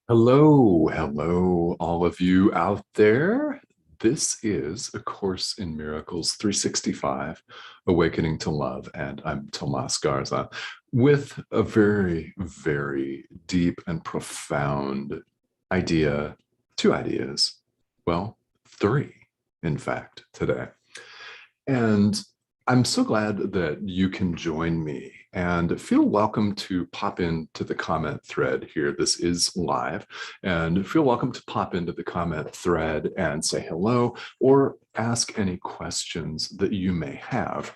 Hello, hello, all of you out there. This is A Course in Miracles 365, Awakening to Love, and I'm Tomás Garza with a very, very deep and profound idea, two ideas, well, three, in fact, today. And I'm so glad that you can join me and feel welcome to pop into the comment thread here. This is live, and feel welcome to pop into the comment thread and say hello or ask any questions that you may have.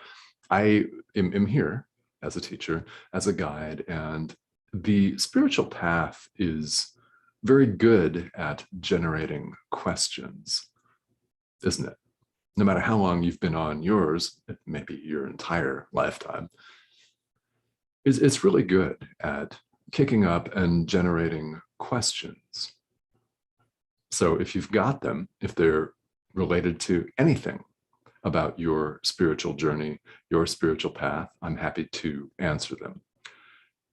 I am here as a teacher, as a guide, and the spiritual path is very good at generating questions, isn't it? No matter how long you've been on yours, maybe your entire lifetime, it's really good at kicking up and generating questions. So if you've got them, if they're related to anything about your spiritual journey, your spiritual path, I'm happy to answer them.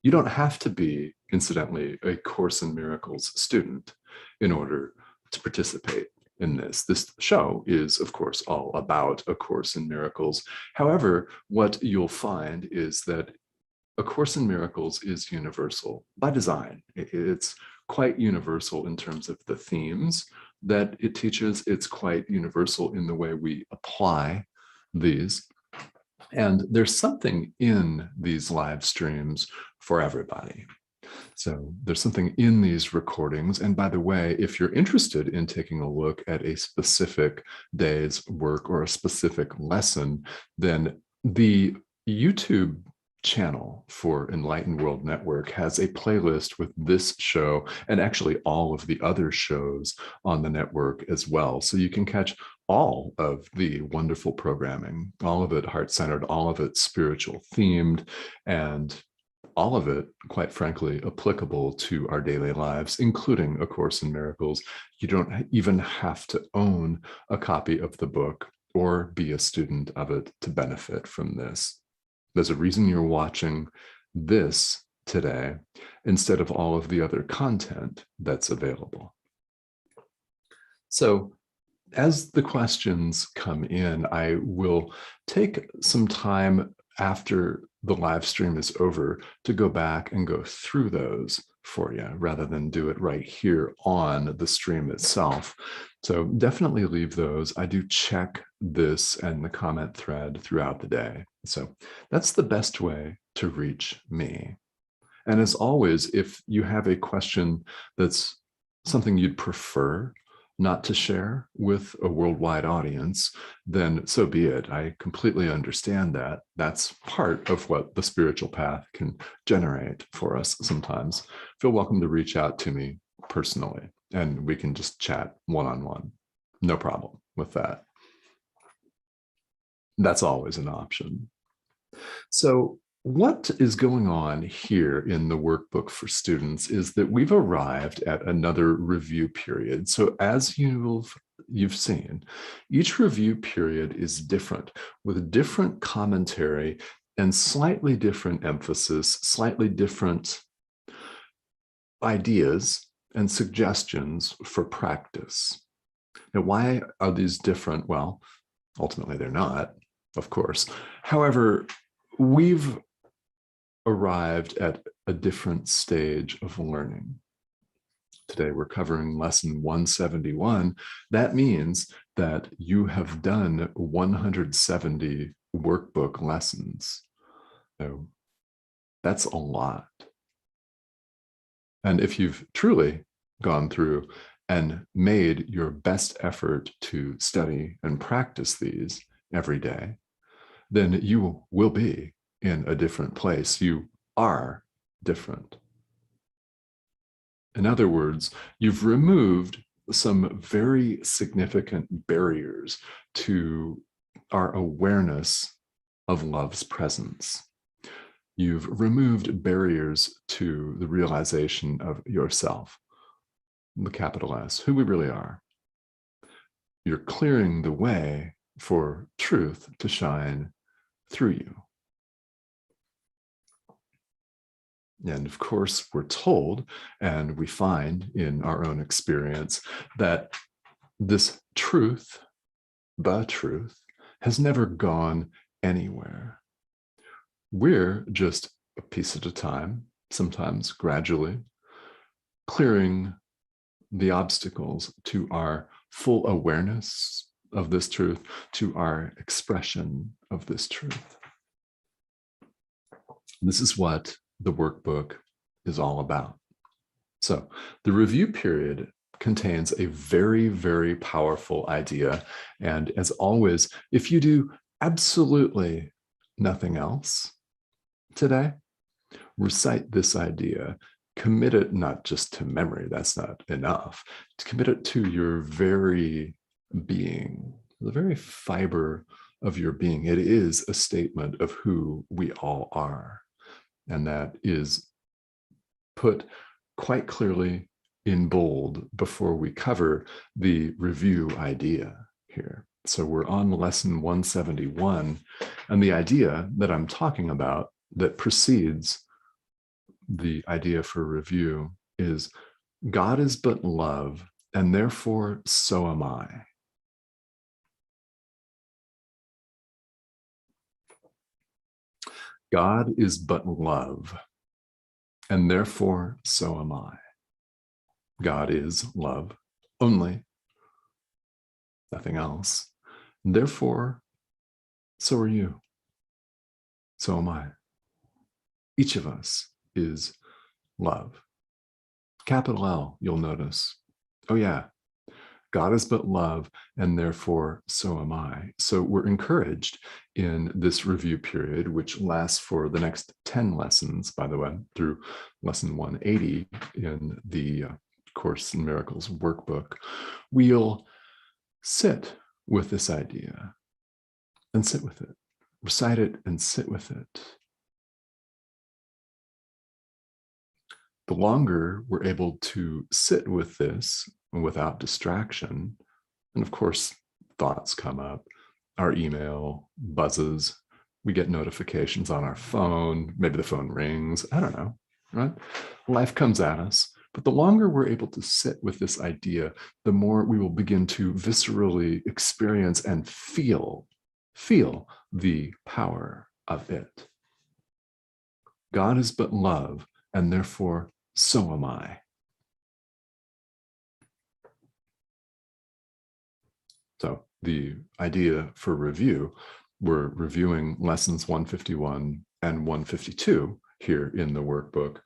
You don't have to be, incidentally, a Course in Miracles student in order to participate in this. This show is, of course, all about A Course in Miracles. However, what you'll find is that A Course in Miracles is universal by design. It's quite universal in terms of the themes that it teaches. It's quite universal in the way we apply these. And there's something in these live streams for everybody. So there's something in these recordings. And by the way, if you're interested in taking a look at a specific day's work or a specific lesson, then the YouTube channel for Enlightened World Network has a playlist with this show and actually all of the other shows on the network as well. So you can catch all of the wonderful programming, all of it heart-centered, all of it spiritual themed, and all of it, quite frankly, applicable to our daily lives, including A Course in Miracles. You don't even have to own a copy of the book or be a student of it to benefit from this. There's a reason you're watching this today instead of all of the other content that's available. So as the questions come in, I will take some time after the live stream is over to go back and go through those for you rather than do it right here on the stream itself. So definitely leave those. I do check this and the comment thread throughout the day. So that's the best way to reach me. And as always, if you have a question that's something you'd prefer not to share with a worldwide audience, then so be it. I completely understand that. That's part of what the spiritual path can generate for us sometimes. Feel welcome to reach out to me personally, and we can just chat one-on-one. No problem with that. That's always an option. So what is going on here in the workbook for students is that we've arrived at another review period. So as you've seen, each review period is different with different commentary and slightly different emphasis, slightly different ideas and suggestions for practice. Now, why are these different? Well, ultimately they're not, of course. However, we've arrived at a different stage of learning. Today, we're covering lesson 171. That means that you have done 170 workbook lessons. So that's a lot. And if you've truly gone through and made your best effort to study and practice these every day, then you will be in a different place. You are different. In other words, you've removed some very significant barriers to our awareness of love's presence. You've removed barriers to the realization of yourself, the capital S, who we really are. You're clearing the way for truth to shine through you. And of course, we're told, and we find in our own experience, that this truth, the truth, has never gone anywhere. We're just a piece at a time, sometimes gradually, clearing the obstacles to our full awareness of this truth, to our expression of this truth. This is what the workbook is all about. So the review period contains a very, very powerful idea. And as always, if you do absolutely nothing else today, recite this idea, commit it not just to memory, that's not enough, to commit it to your very being, the very fiber of your being. It is a statement of who we all are. And that is put quite clearly in bold before we cover the review idea here. So we're on lesson 171, and the idea that I'm talking about that precedes the idea for review is God is but love, and therefore so am I. God is but love, and therefore so am I. God is love only, nothing else. And therefore, so are you. So am I. Each of us is love. Capital L, you'll notice. Oh yeah, God is but love, and therefore so am I. So we're encouraged in this review period, which lasts for the next 10 lessons, by the way, through lesson 180 in the Course in Miracles workbook. We'll sit with this idea and sit with it, recite it and sit with it. The longer we're able to sit with this without distraction, and of course, thoughts come up, our email buzzes, we get notifications on our phone, maybe the phone rings, I don't know, right? Life comes at us, but the longer we're able to sit with this idea, the more we will begin to viscerally experience and feel the power of it. God is but love, and therefore so am I. So the idea for review, we're reviewing lessons 151 and 152 here in the workbook.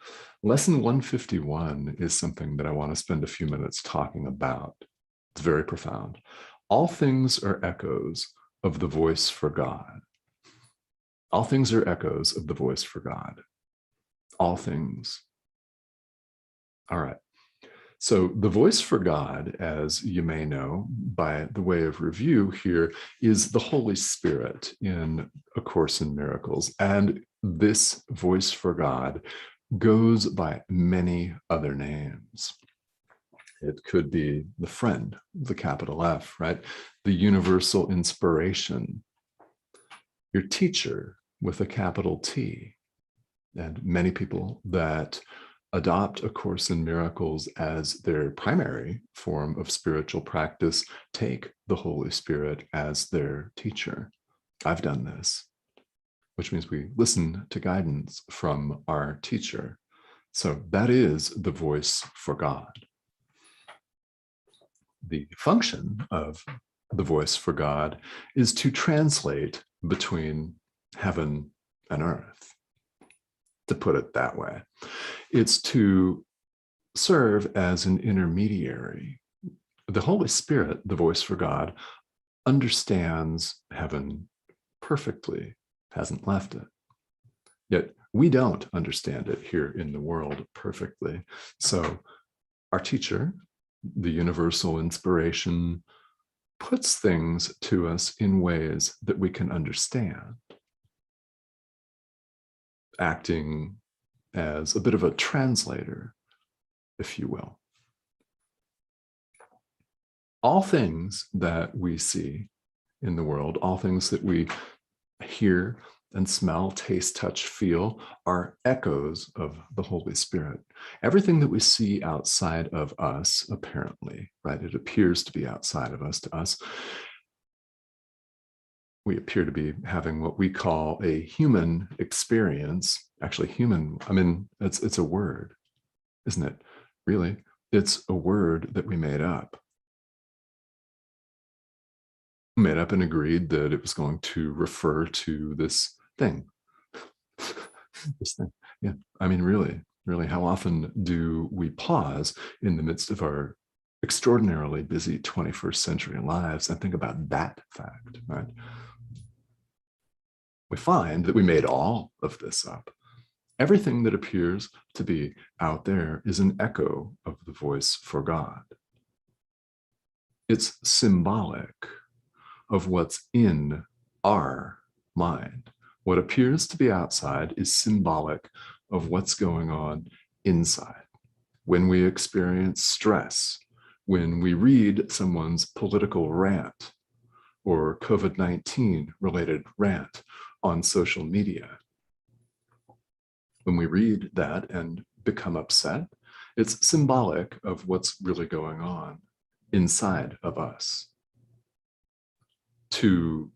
Lesson 151 is something that I want to spend a few minutes talking about. It's very profound. All things are echoes of the voice for God. All things are echoes of the voice for God. All things. All right. So the voice for God, as you may know by the way of review here, is the Holy Spirit in A Course in Miracles. And this voice for God goes by many other names. It could be the friend, the capital F, right? The universal inspiration, your teacher with a capital T. And many people that adopt A Course in Miracles as their primary form of spiritual practice take the Holy Spirit as their teacher. I've done this, which means we listen to guidance from our teacher. So that is the voice for God. The function of the voice for God is to translate between heaven and earth, to put it that way. It's to serve as an intermediary. The Holy Spirit, the voice for God, understands heaven perfectly, hasn't left it. Yet we don't understand it here in the world perfectly. So our teacher, the universal inspiration, puts things to us in ways that we can understand, acting as a bit of a translator, if you will. All things that we see in the world, all things that we hear and smell, taste, touch, feel are echoes of the Holy Spirit. Everything that we see outside of us, apparently, right? It appears to be outside of us to us. We appear to be having what we call a human experience. Actually, human, I mean, it's a word, isn't it? Really, it's a word that we made up. Made up and agreed that it was going to refer to this thing. This thing. Yeah. I mean, really, how often do we pause in the midst of our extraordinarily busy 21st century lives and think about that fact, right? We find that we made all of this up. Everything that appears to be out there is an echo of the voice for God. It's symbolic of what's in our mind. What appears to be outside is symbolic of what's going on inside. When we experience stress, when we read someone's political rant or COVID-19 related rant on social media, when we read that and become upset, it's symbolic of what's really going on inside of us. To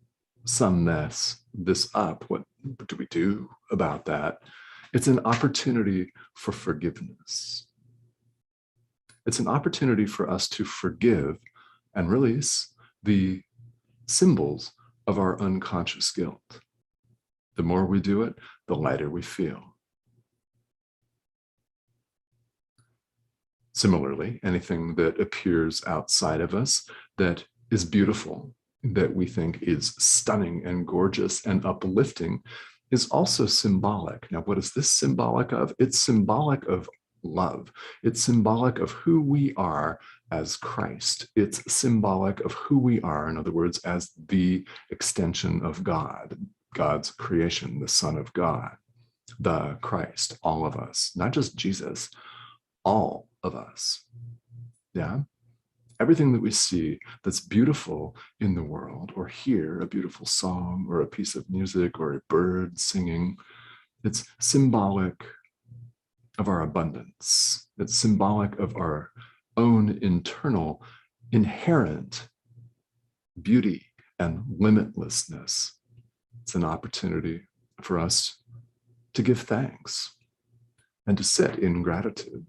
sum this up, what do we do about that? It's an opportunity for forgiveness. It's an opportunity for us to forgive and release the symbols of our unconscious guilt. The more we do it, the lighter we feel. Similarly, anything that appears outside of us that is beautiful, that we think is stunning and gorgeous and uplifting, is also symbolic. Now, what is this symbolic of? It's symbolic of love. It's symbolic of who we are as Christ. It's symbolic of who we are, in other words, as the extension of God, God's creation, the Son of God, the Christ, all of us, not just Jesus, all of us. Yeah. Everything that we see that's beautiful in the world, or hear a beautiful song or a piece of music or a bird singing, it's symbolic of our abundance. It's symbolic of our own internal, inherent beauty and limitlessness. It's an opportunity for us to give thanks and to sit in gratitude.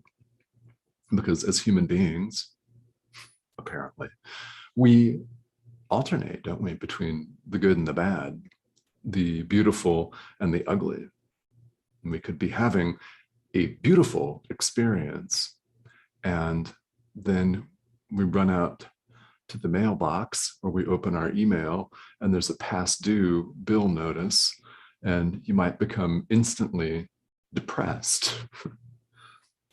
Because as human beings, apparently, we alternate, don't we, between the good and the bad, the beautiful and the ugly. And we could be having a beautiful experience, and then we run out to the mailbox or we open our email and there's a past due bill notice, and you might become instantly depressed.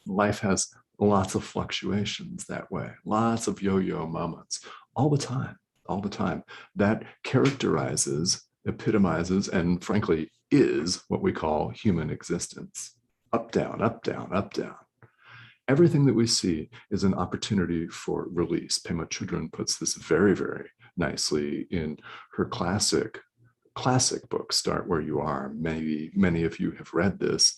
Life has lots of fluctuations that way, lots of yo-yo moments, all the time. That characterizes, epitomizes, and frankly is what we call human existence. Up, down, up, down, up, down. Everything that we see is an opportunity for release. Pema Chodron puts this very, very nicely in her classic book, Start Where You Are. Many of you have read this.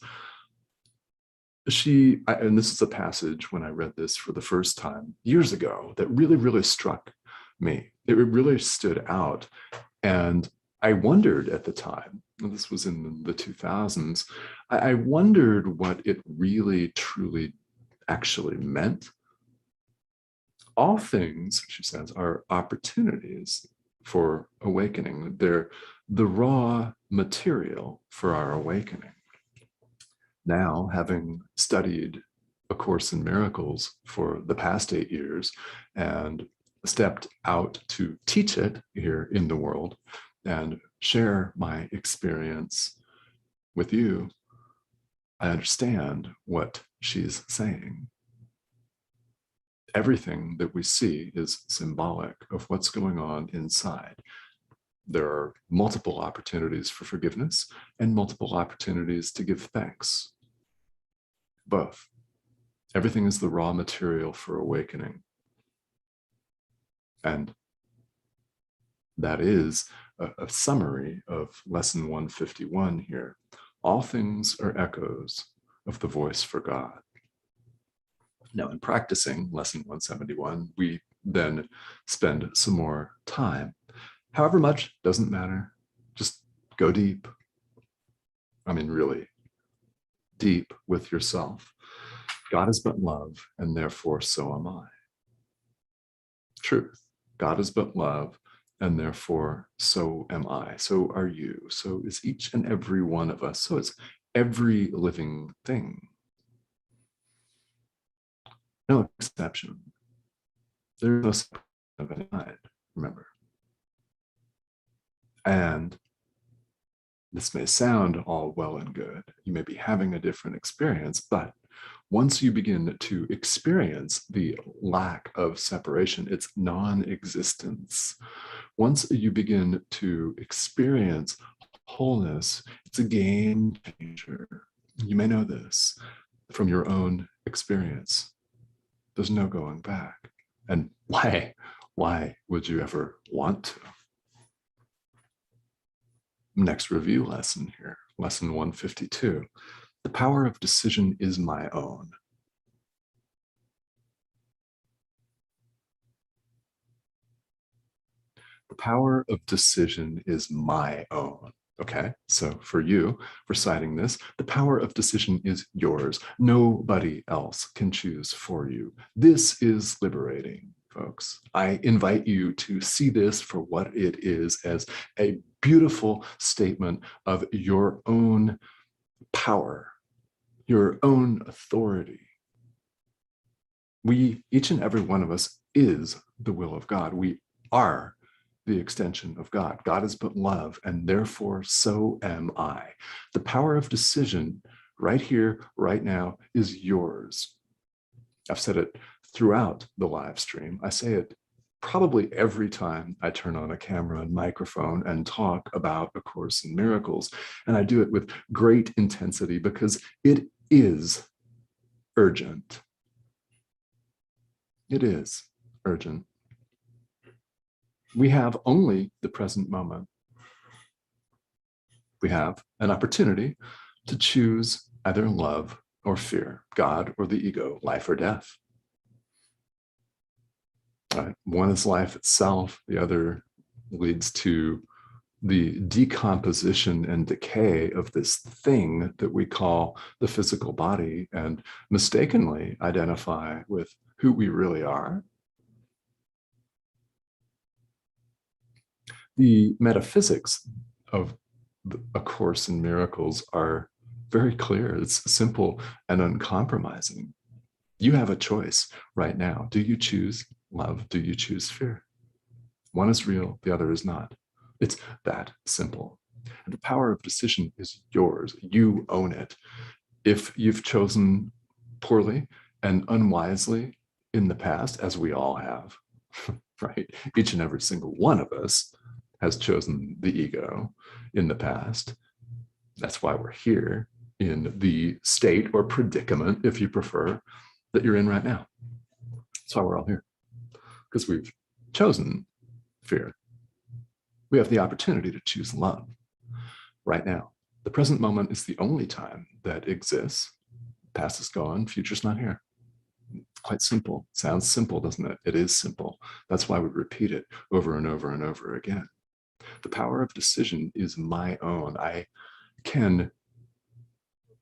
And this is a passage when I read this for the first time years ago that really, really struck me. It really stood out. And I wondered at the time, and this was in the 2000s, I wondered what it really, truly actually meant. All things, she says, are opportunities for awakening. They're the raw material for our awakening. Now, having studied A Course in Miracles for the past 8 years and stepped out to teach it here in the world and share my experience with you, I understand what she's saying. Everything that we see is symbolic of what's going on inside. There are multiple opportunities for forgiveness and multiple opportunities to give thanks. Both. Everything is the raw material for awakening. And that is a summary of lesson 151 here. All things are echoes of the voice for God. Now, in practicing lesson 171, we then spend some more time. However much, doesn't matter. Just go deep. I mean, really deep with yourself. God is but love, and therefore so am I. Truth. God is but love, and therefore so am I. So are you. So is each and every one of us. So it's every living thing. No exception. There's no separation of any kind, remember. And this may sound all well and good. You may be having a different experience, but once you begin to experience the lack of separation, its non-existence, once you begin to experience wholeness, it's a game changer. You may know this from your own experience. There's no going back. And why would you ever want to? Next review lesson here, lesson 152. The power of decision is my own. The power of decision is my own. Okay, so for you, reciting this, the power of decision is yours. Nobody else can choose for you. This is liberating, folks. I invite you to see this for what it is, as a beautiful statement of your own power, your own authority. We, each and every one of us, is the will of God. We are the extension of God. God is but love, and therefore so am I. The power of decision right here, right now, is yours. I've said it throughout the live stream. I say it probably every time I turn on a camera and microphone and talk about A Course in Miracles. And I do it with great intensity because it is urgent. It is urgent. We have only the present moment. We have an opportunity to choose either love or fear, God or the ego, life or death. Right? One is life itself, the other leads to the decomposition and decay of this thing that we call the physical body, and mistakenly identify with who we really are. The metaphysics of A Course in Miracles are very clear. It's simple and uncompromising. You have a choice right now. Do you choose love? Do you choose fear? One is real, the other is not. It's that simple. And the power of decision is yours. You own it. If you've chosen poorly and unwisely in the past, as we all have, right? Each and every single one of us has chosen the ego in the past. That's why we're here in the state or predicament, if you prefer, that you're in right now. That's why we're all here, because we've chosen fear. We have the opportunity to choose love right now. The present moment is the only time that exists. Past is gone, future's not here. Quite simple. Sounds simple, doesn't it? It is simple. That's why we repeat it over and over and over again. The power of decision is my own. I can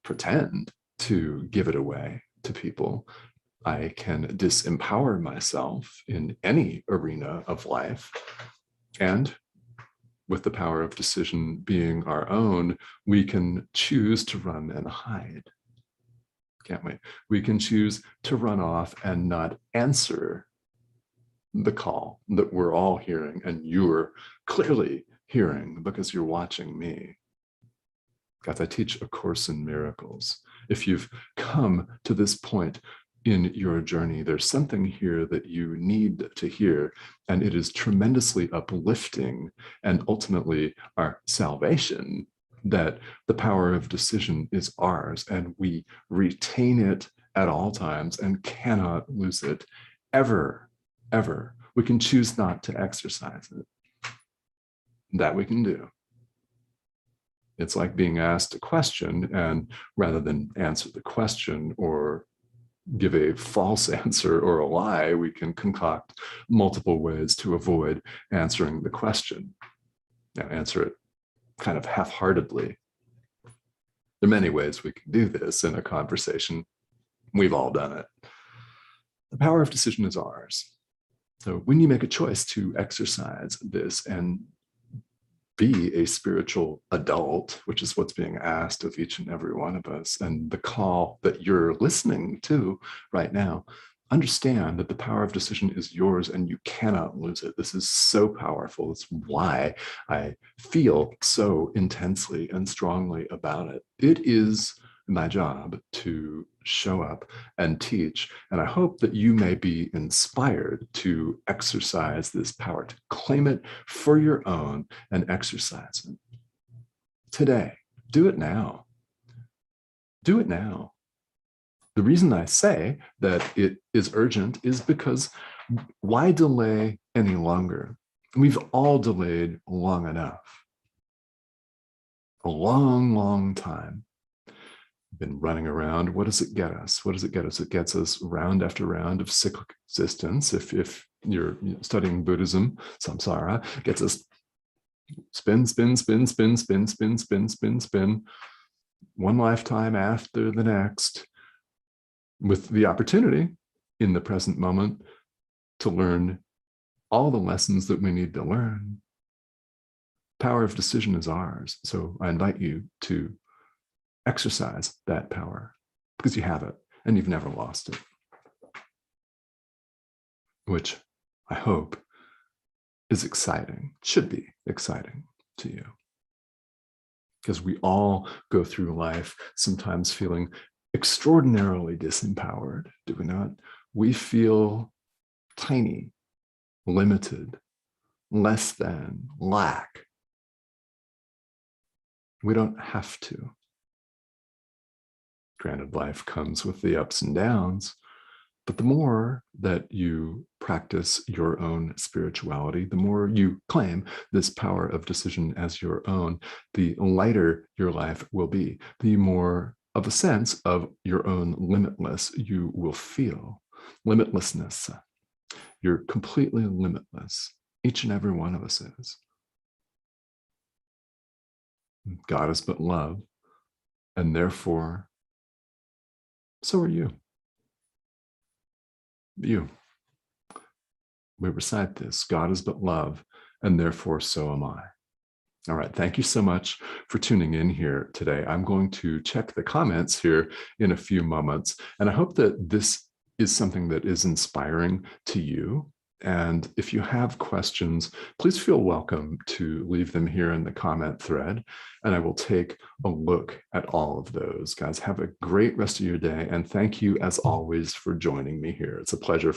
pretend to give it away to people. I can disempower myself in any arena of life. And with the power of decision being our own, we can choose to run and hide. Can't we? We can choose to run off and not answer the call that we're all hearing, and you're clearly hearing because you're watching me. Guys, I teach A Course in Miracles. If you've come to this point in your journey, there's something here that you need to hear, and it is tremendously uplifting and ultimately our salvation, that the power of decision is ours, and we retain it at all times and cannot lose it ever, ever. We can choose not to exercise it. That we can do. It's like being asked a question, and rather than answer the question or give a false answer or a lie, we can concoct multiple ways to avoid answering the question. Now, answer it kind of half-heartedly. There are many ways we can do this in a conversation. We've all done it. The power of decision is ours. So when you make a choice to exercise this and be a spiritual adult, which is what's being asked of each and every one of us, and the call that you're listening to right now, understand that the power of decision is yours and you cannot lose it. This is so powerful. It's why I feel so intensely and strongly about it. It is my job to show up and teach, and I hope that you may be inspired to exercise this power, to claim it for your own and exercise it today. Do it now. Do it now. The reason I say that it is urgent is because why delay any longer? We've all delayed long enough. A long, long time. Been running around. What does it get us? What does it get us? It gets us round after round of cyclic existence. If you're studying Buddhism, samsara gets us spin, spin, spin, spin, spin, spin, spin, spin, spin, one lifetime after the next, with the opportunity in the present moment to learn all the lessons that we need to learn. Power of decision is ours. So I invite you to exercise that power, because you have it and you've never lost it, which I hope is exciting, should be exciting to you, because we all go through life sometimes feeling extraordinarily disempowered, do we not? We feel tiny, limited, less than, lack. We don't have to. Granted, life comes with the ups and downs, but the more that you practice your own spirituality, the more you claim this power of decision as your own, the lighter your life will be, the more of a sense of your own limitless you will feel. Limitlessness. You're completely limitless. Each and every one of us is. God is but love, and therefore, so are you. You. We recite this: God is but love, and therefore so am I. All right, thank you so much for tuning in here today. I'm going to check the comments here in a few moments, and I hope that this is something that is inspiring to you. And if you have questions, please feel welcome to leave them here in the comment thread, and I will take a look at all of those. Guys, have a great rest of your day, and thank you as always for joining me here. It's a pleasure